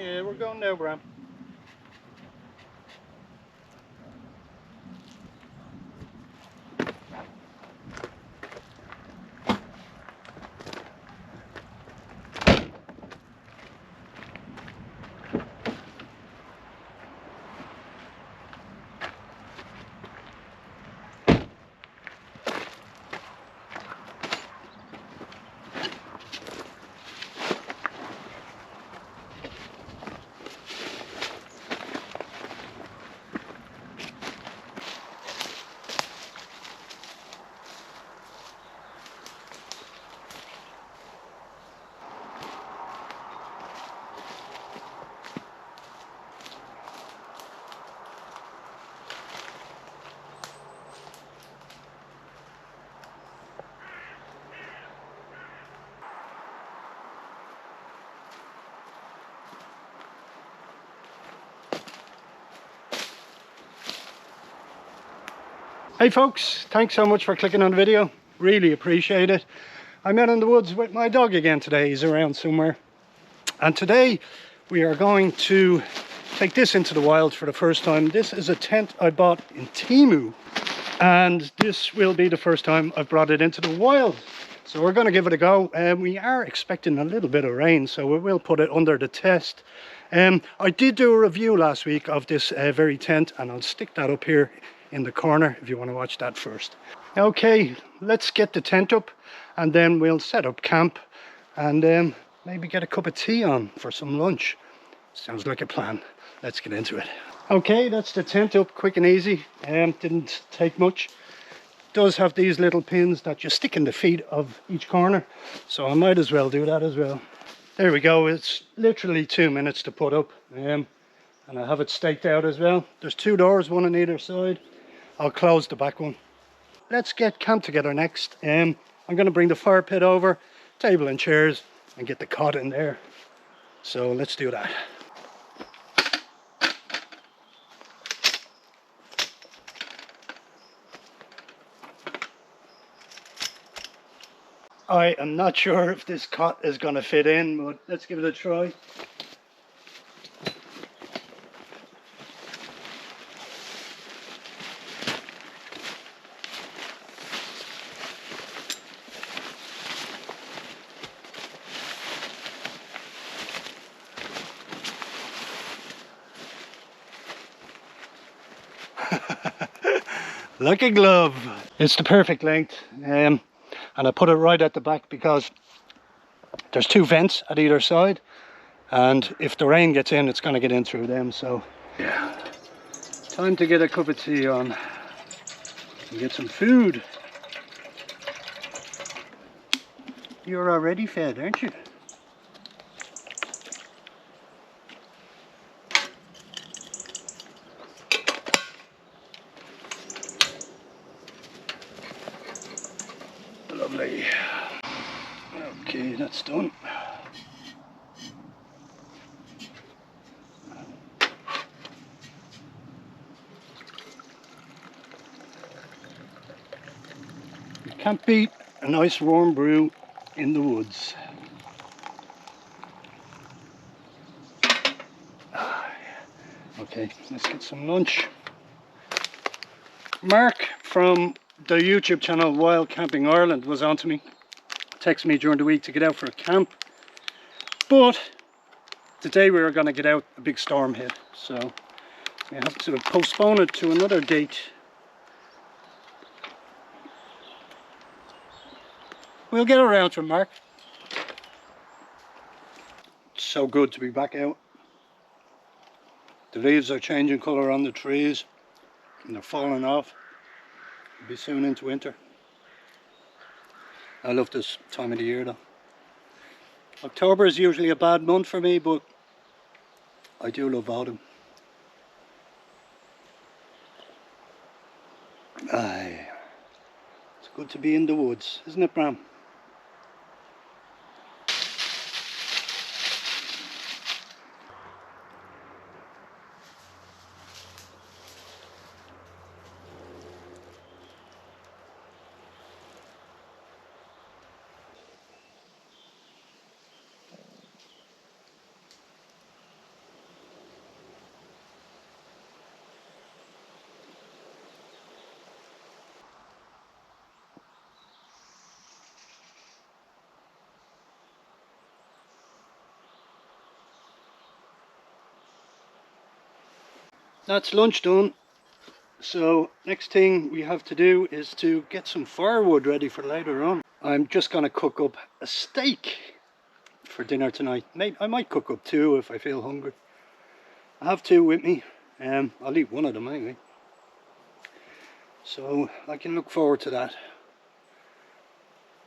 Yeah, we're going now, Bram. Hey folks, thanks so much for clicking on the video. Really appreciate it. I'm out in the woods with my dog again today. He's around somewhere. And today we are going to take this into the wild for the first time. This is a tent I bought in TEMU. And this will be the first time I've brought it into the wild. So we're going to give it a go. We are expecting a little bit of rain, so we will put it under the test. I did do a review last week of this very tent, and I'll stick that up here in the corner if you want to watch that first. Okay, let's get the tent up and then we'll set up camp and maybe get a cup of tea on for some lunch. Sounds like a plan. Let's get into it. Okay, that's the tent up, quick and easy. Didn't take much. Does have these little pins that you stick in the feet of each corner, so I might as well do that as well. There we go. It's literally 2 minutes to put up, and I have it staked out as well. There's two doors, one on either side. I'll close the back one. Let's get camp together next. I'm going to bring the fire pit over, table and chairs, and get the cot in there. So let's do that. I am not sure if this cot is going to fit in, but let's give it a try. Like a glove. It's the perfect length, and I put it right at the back because there's two vents at either side, and if the rain gets in, it's going to get in through them. So yeah, time to get a cup of tea on and get some food. You're already fed, aren't you? Lovely. Okay, that's done. You can't beat a nice warm brew in the woods. Okay, let's get some lunch. Mark from the YouTube channel Wild Camping Ireland was on to me, texted me during the week to get out for a camp, but today we were going to get out, a big storm hit, so we have to postpone it to another date. We'll get around to it, Mark. It's so good to be back out. The leaves are changing colour on the trees and they're falling off. We'll be soon into winter. I love this time of the year though. October is usually a bad month for me, but I do love autumn. Aye, it's good to be in the woods, isn't it, Bram? That's lunch done. So next thing we have to do is to get some firewood ready for later on. I'm just going to cook up a steak for dinner tonight. Maybe I might cook up two if I feel hungry. I have two with me. I'll eat one of them anyway. So I can look forward to that.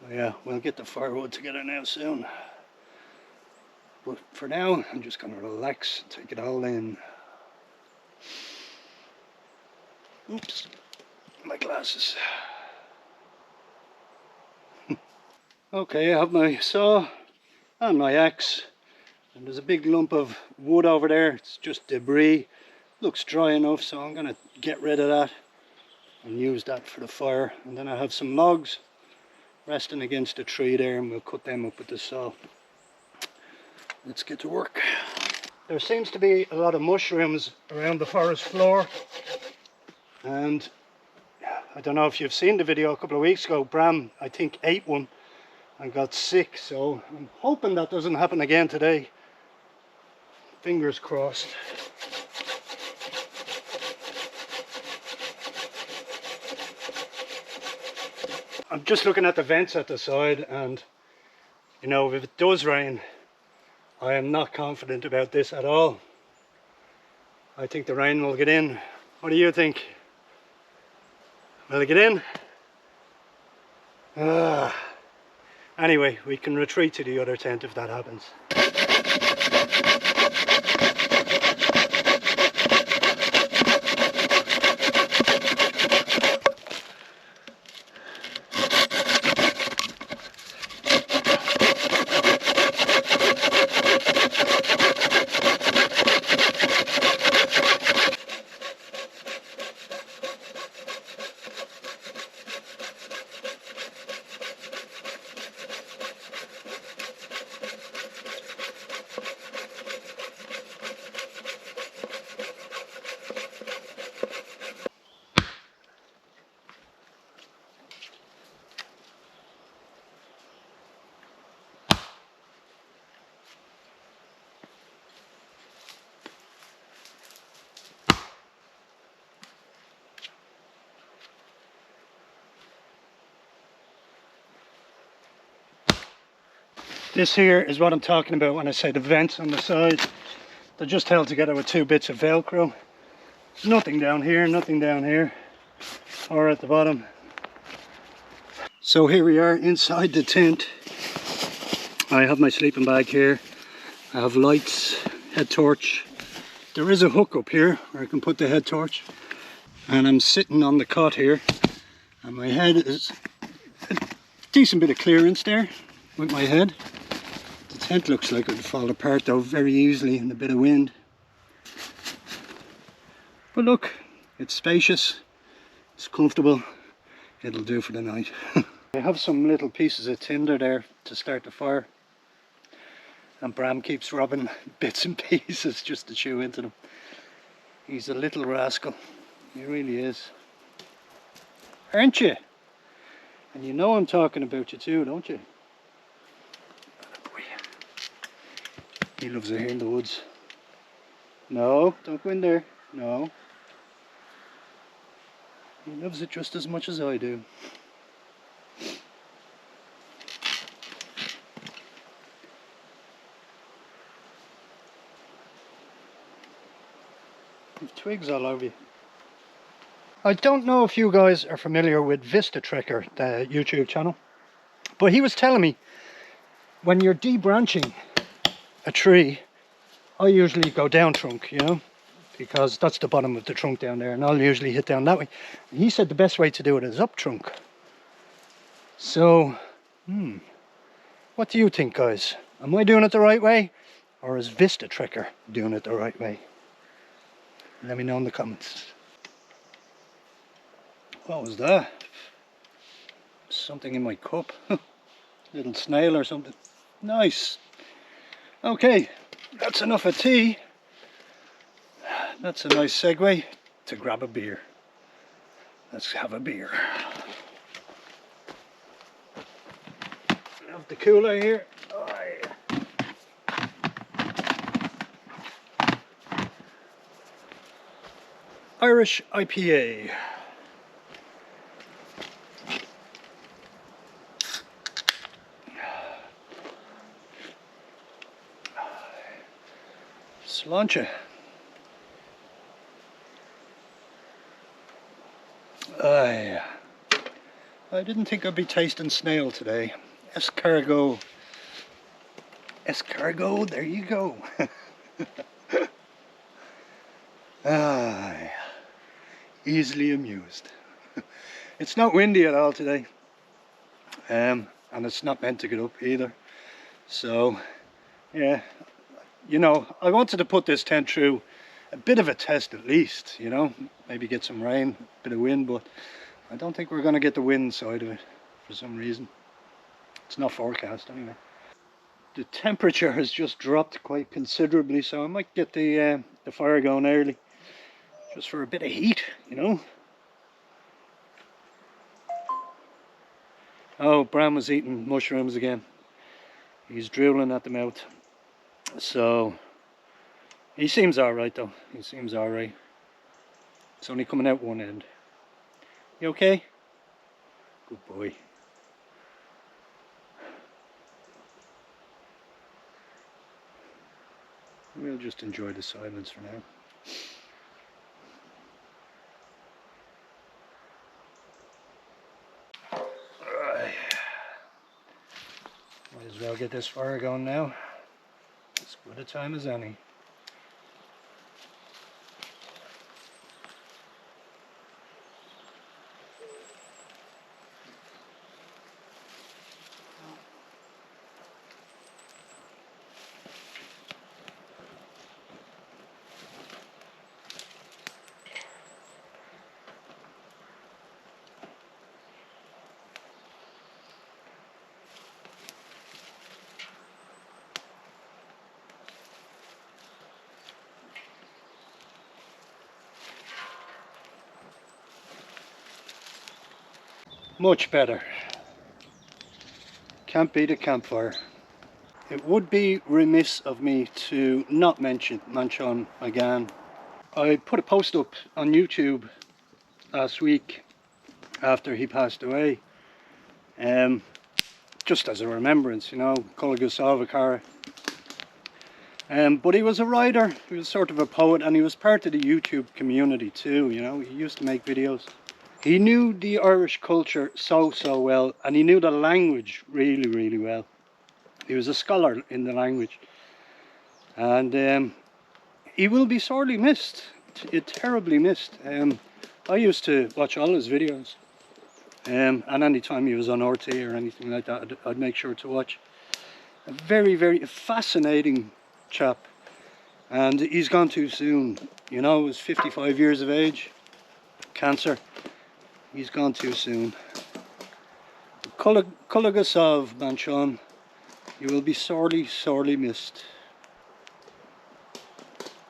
But yeah, we'll get the firewood together now soon. But for now, I'm just going to relax, take it all in. Oops, my glasses. Okay, I have my saw and my axe. And there's a big lump of wood over there. It's just debris. Looks dry enough, so I'm going to get rid of that and use that for the fire. And then I have some logs resting against the tree there, and we'll cut them up with the saw. Let's get to work. There seems to be a lot of mushrooms around the forest floor, and I don't know if you've seen the video a couple of weeks ago. Bram, I think, ate one and got sick, so I'm hoping that doesn't happen again today. Fingers crossed. I'm just looking at the vents at the side, and you know, if it does rain, I am not confident about this at all. I think the rain will get in. What do you think? Will it get in? Anyway, we can retreat to the other tent if that happens. This here is what I'm talking about when I say the vents on the side. They're just held together with two bits of Velcro. There's nothing down here, nothing down here, or at the bottom. So here we are inside the tent. I have my sleeping bag here. I have lights, head torch. There is a hook up here where I can put the head torch. And I'm sitting on the cot here. And my head is a decent bit of clearance there with my head. The tent looks like it would fall apart though very easily in a bit of wind. But look, it's spacious, it's comfortable, it'll do for the night. I have some little pieces of tinder there to start the fire. And Bram keeps robbing bits and pieces just to chew into them. He's a little rascal, he really is. Aren't you? And you know I'm talking about you too, don't you? He loves it here in the woods. No, don't go in there. No. He loves it just as much as I do. There's twigs all over you. I don't know if you guys are familiar with Vista Trekker, the YouTube channel, but he was telling me when you're debranching a tree, I usually go down trunk, you know, because that's the bottom of the trunk down there, and I'll usually hit down that way. And he said the best way to do it is up trunk. So, what do you think, guys? Am I doing it the right way, or is Vista Trekker doing it the right way? Let me know in the comments. What was that? Something in my cup. Little snail or something. Nice. Okay, that's enough of tea. That's a nice segue to grab a beer. Let's have a beer. I have the cooler here. Irish IPA. Sláinte. I didn't think I'd be tasting snail today. Escargot. Escargot, there you go. Easily amused. It's not windy at all today. And it's not meant to get up either. So, yeah, you know, I wanted to put this tent through a bit of a test at least, you know, maybe get some rain, a bit of wind, but I don't think we're going to get the wind side of it for some reason. It's not forecast anyway. The temperature has just dropped quite considerably, so I might get the fire going early, just for a bit of heat, you know. Oh, Bram was eating mushrooms again. He's drooling at the mouth. So, he seems alright though. He seems alright. It's only coming out one end. You okay? Good boy. We'll just enjoy the silence for now. Alright. Might as well get this fire going now. As good a time as any. Much better. Can't beat a campfire. It would be remiss of me to not mention Manchon again. I put a post up on YouTube last week after he passed away, just as a remembrance, you know, Colagus Alvacara. But he was a writer, he was sort of a poet, and he was part of the YouTube community too, you know. He used to make videos. He knew the Irish culture so well, and he knew the language really well. He was a scholar in the language, and he will be sorely missed, terribly missed. I used to watch all his videos, and any time he was on RT or anything like that, I'd make sure to watch. A very fascinating chap, and he's gone too soon. You know, he was 55 years of age, cancer. He's gone too soon. Colagus of Manchon, you will be sorely missed.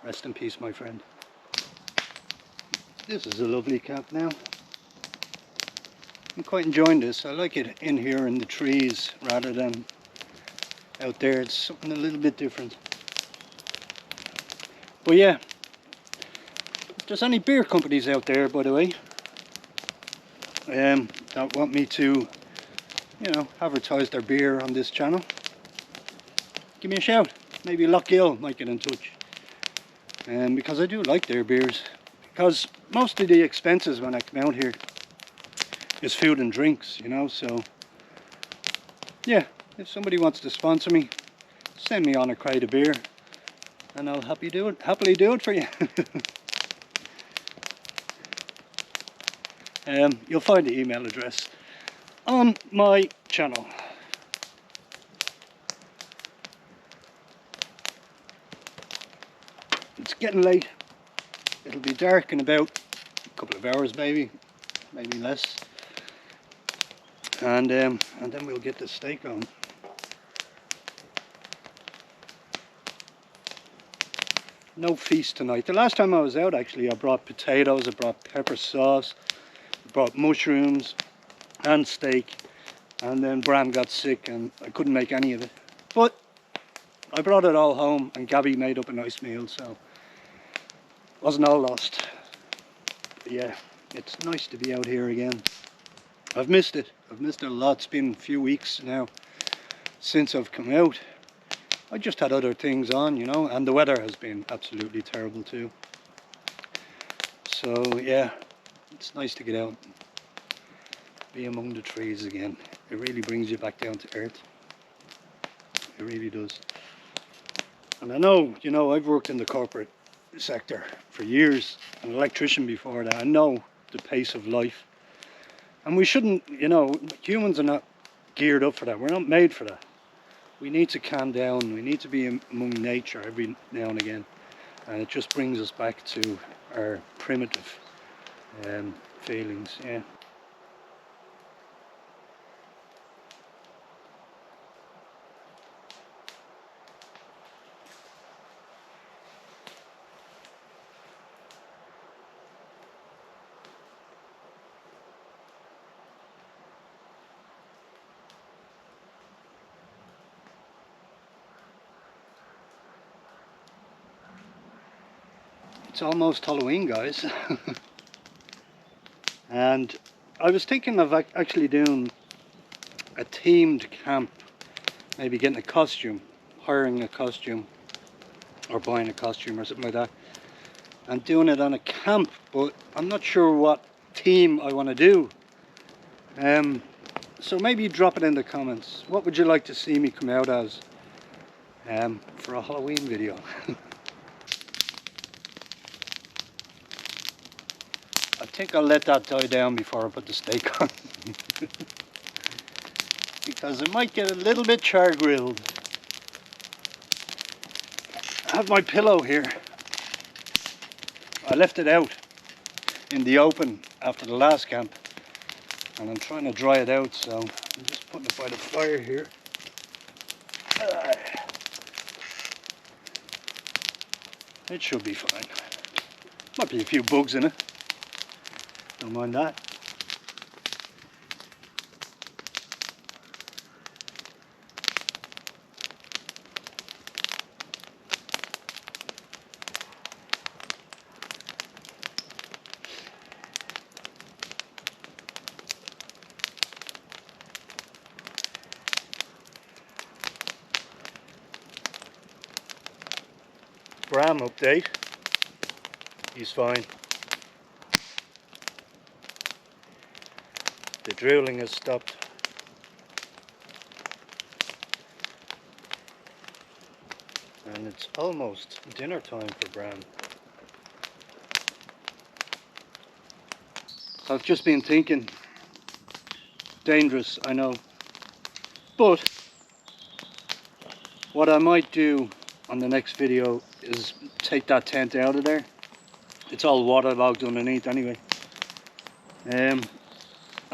Rest in peace, my friend. This is a lovely camp now. I'm quite enjoying this. I like it in here in the trees rather than out there. It's something a little bit different. But yeah, if there's any beer companies out there, by the way, that want me to, you know, advertise their beer on this channel, give me a shout. Maybe Lockgill might get in touch, because I do like their beers, because most of the expenses when I come out here is food and drinks, you know. So yeah, if somebody wants to sponsor me, send me on a crate of beer and I'll happily do it for you. You'll find the email address on my channel. It's getting late. It'll be dark in about a couple of hours, maybe less. And then we'll get the steak on. No feast tonight. The last time I was out, actually, I brought potatoes, I brought pepper sauce, I brought mushrooms and steak, and then Bram got sick and I couldn't make any of it. But I brought it all home and Gabby made up a nice meal, so it wasn't all lost. yeah, it's nice to be out here again. I've missed it. I've missed it a lot. It's been a few weeks now since I've come out. I just had other things on, you know, and the weather has been absolutely terrible too. So yeah, it's nice to get out, be among the trees again. It really brings you back down to earth. It really does. And I know, you know, I've worked in the corporate sector for years, an electrician before that. I know the pace of life. And we shouldn't, you know, humans are not geared up for that. We're not made for that. We need to calm down. We need to be among nature every now and again. And it just brings us back to our primitive feelings, yeah. It's almost Halloween, guys. And I was thinking of actually doing a themed camp, maybe getting a costume, hiring a costume, or buying a costume or something like that, and doing it on a camp, but I'm not sure what theme I want to do. So maybe drop it in the comments. What would you like to see me come out as for a Halloween video? I think I'll let that die down before I put the steak on. Because it might get a little bit char grilled. I have my pillow here. I left it out in the open after the last camp, and I'm trying to dry it out, so I'm just putting it by the fire here. It should be fine. Might be a few bugs in it. Don't mind that. Bram update. He's fine. The drooling has stopped. And it's almost dinner time for Bram. I've just been thinking, dangerous, I know, but what I might do on the next video is take that tent out of there. It's all waterlogged underneath anyway, and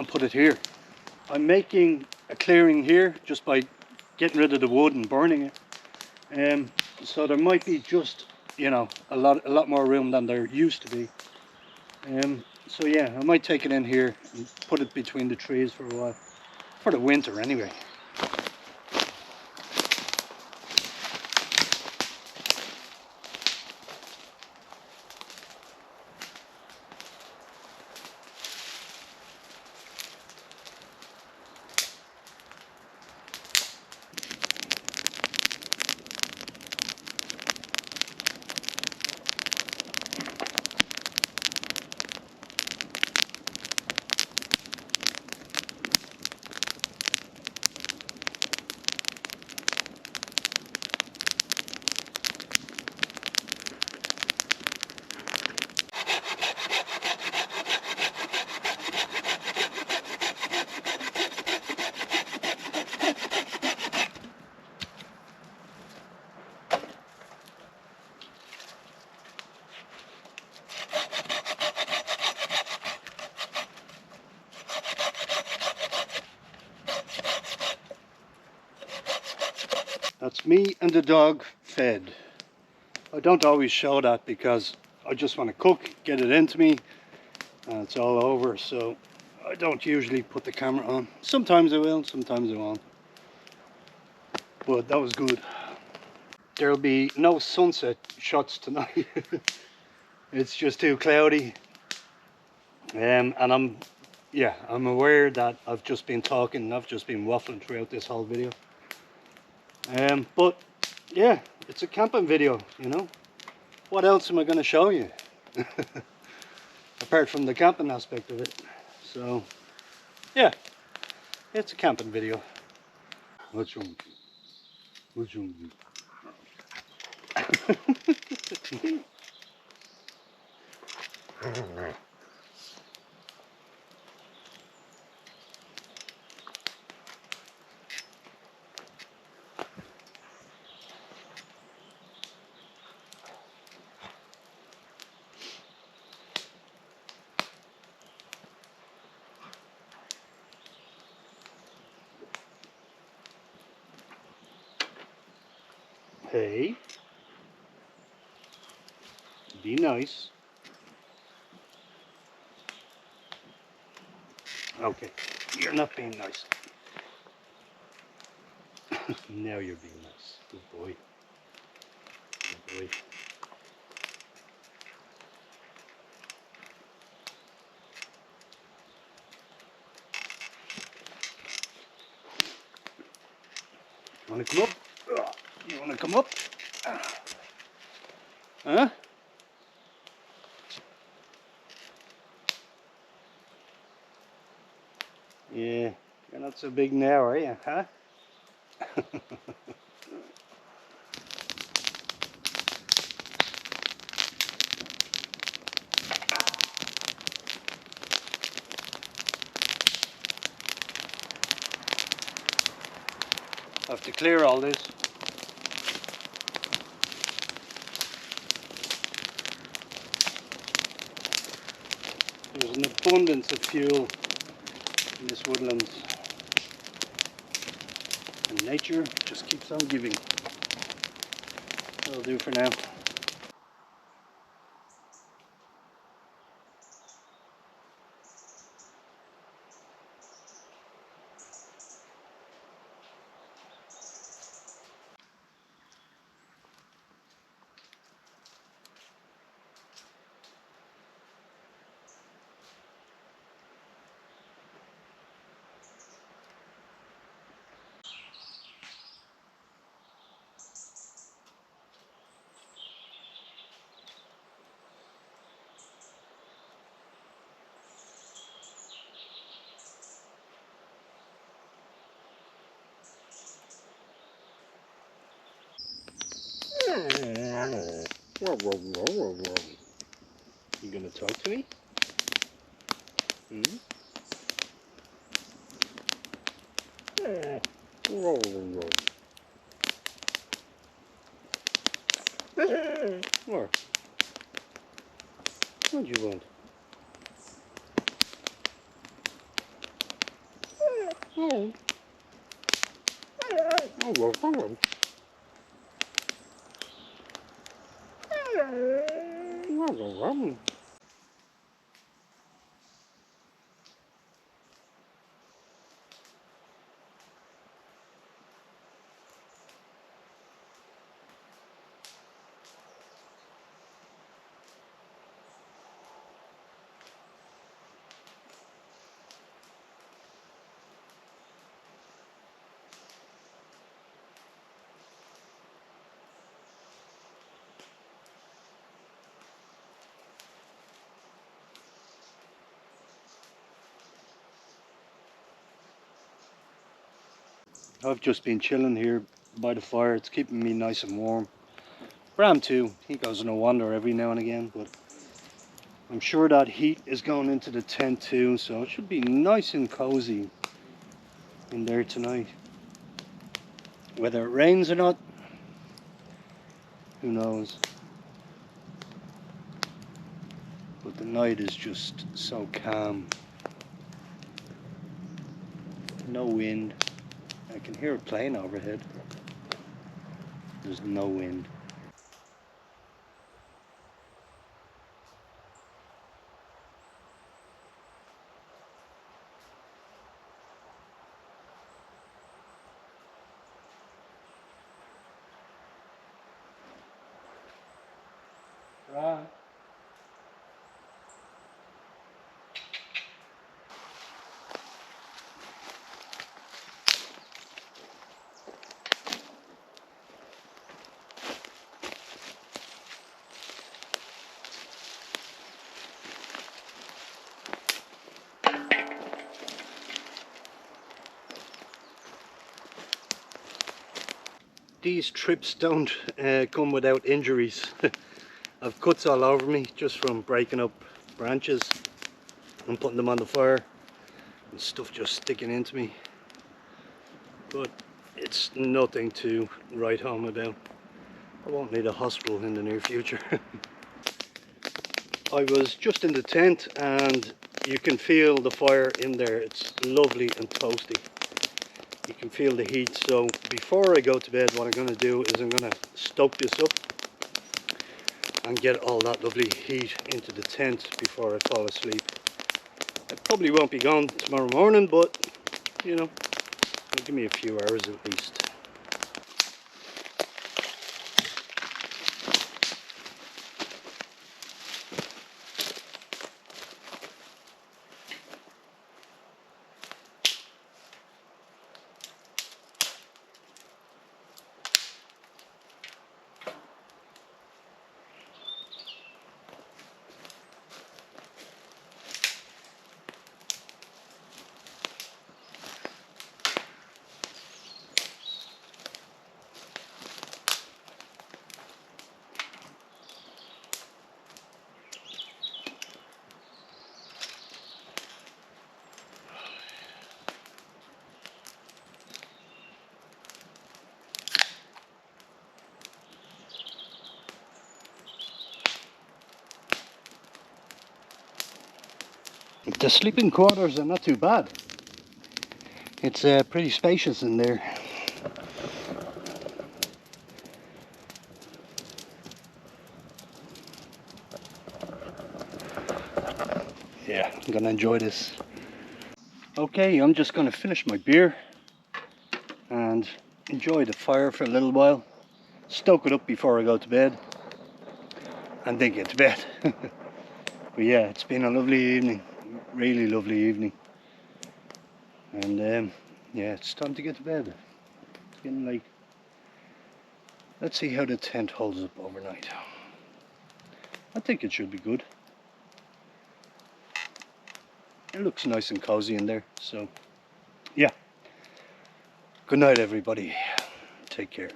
put it here. I'm making a clearing here just by getting rid of the wood and burning it, so there might be just, you know, a lot more room than there used to be. So yeah, I might take it in here and put it between the trees for a while, for the winter anyway. That's me and the dog fed. I don't always show that because I just want to cook, get it into me, and it's all over, so I don't usually put the camera on. Sometimes I will, sometimes I won't. But that was good. There'll be no sunset shots tonight. It's just too cloudy. And I'm aware that I've just been talking, I've just been waffling throughout this whole video. But yeah, it's a camping video, you know. What else am I going to show you? Apart from the camping aspect of it. So yeah, it's a camping video. What's wrong? What's wrong? Hey, be nice. Okay, you're not being nice. Now you're being nice. Good boy. Good boy. You wanna come up? You wanna come up? Huh? Yeah, you're not so big now, are you? Huh? I have to clear all this. There's an abundance of fuel in this woodlands. And nature just keeps on giving. That'll do for now. You gonna talk to me? Hmm? What? What do you want? Oh. I've just been chilling here by the fire. It's keeping me nice and warm. Bram too. He goes on a wander every now and again, but I'm sure that heat is going into the tent too, so it should be nice and cozy in there tonight. Whether it rains or not, who knows? But the night is just so calm. No wind. I can hear a plane overhead. There's no wind. Right. these trips don't come without injuries. I've cuts all over me just from breaking up branches and putting them on the fire, and stuff just sticking into me. But it's nothing to write home about. I won't need a hospital in the near future. I was just in the tent and you can feel the fire in there. It's lovely and toasty. You can feel the heat. So before I go to bed, what I'm going to do is I'm going to stoke this up and get all that lovely heat into the tent before I fall asleep. I probably won't be gone tomorrow morning, but you know, it'll give me a few hours at least. The sleeping quarters are not too bad. It's pretty spacious in there. Yeah, I'm gonna enjoy this. Okay, I'm just gonna finish my beer and enjoy the fire for a little while. Stoke it up before I go to bed and then get to bed. But yeah, it's been a lovely evening, really lovely evening. And yeah, it's time to get to bed. It's getting late. Let's see how the tent holds up overnight. I think it should be good. It looks nice and cozy in there, so yeah. Good night, everybody. Take care.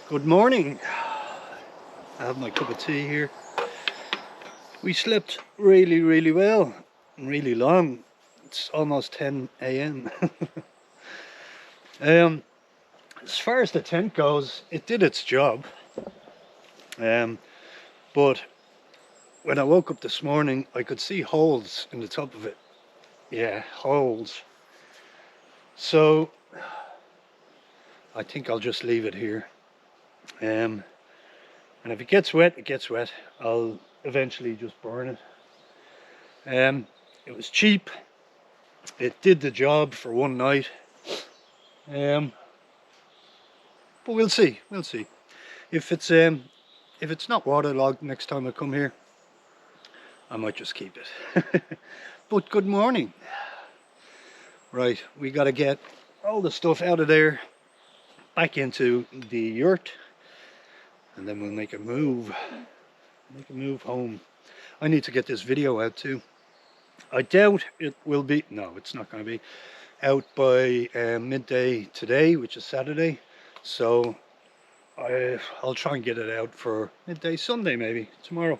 Good morning. I have my cup of tea here. We slept really, really well, really long. It's almost 10 a.m. As far as the tent goes, it did its job. But when I woke up this morning, I could see holes in the top of it. Yeah, holes. So I think I'll just leave it here. And if it gets wet, it gets wet. I'll eventually just burn it. It was cheap. It did the job for one night. But we'll see. We'll see. If it's not waterlogged next time I come here, I might just keep it. But good morning. Right, we got to get all the stuff out of there, back into the yurt, and then we'll make a move. Make a move home. I need to get this video out too. I doubt it will be, no, it's not going to be out by midday today, which is Saturday. So I'll try and get it out for midday Sunday, maybe tomorrow.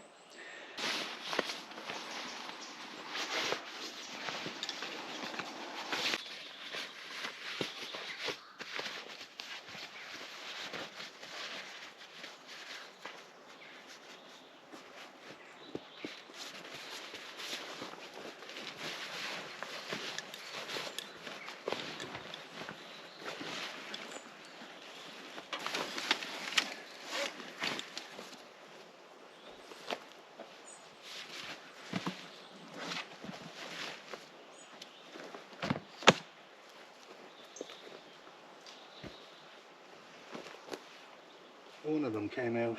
One of them came out.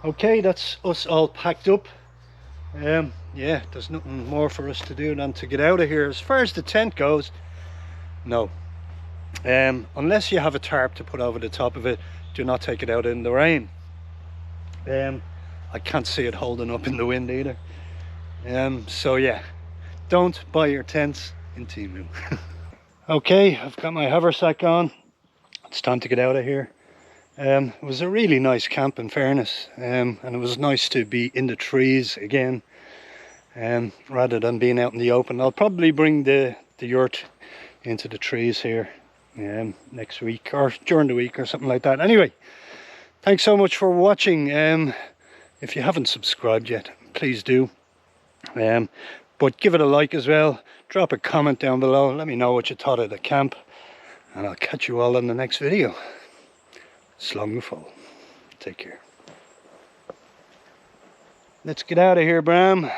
Okay, that's us all packed up. Yeah, there's nothing more for us to do than to get out of here. As far as the tent goes, no. Unless you have a tarp to put over the top of it, do not take it out in the rain. I can't see it holding up in the wind either. So yeah, don't buy your tents in TEMU. Okay, I've got my haversack on. It's time to get out of here. It was a really nice camp in fairness, and it was nice to be in the trees again, rather than being out in the open. I'll probably bring the yurt into the trees here next week or during the week or something like that. Anyway, thanks so much for watching. If you haven't subscribed yet, please do. But give it a like as well. Drop a comment down below. Let me know what you thought of the camp. And I'll catch you all in the next video. Slán go fóill. Take care. Let's get out of here, Bram.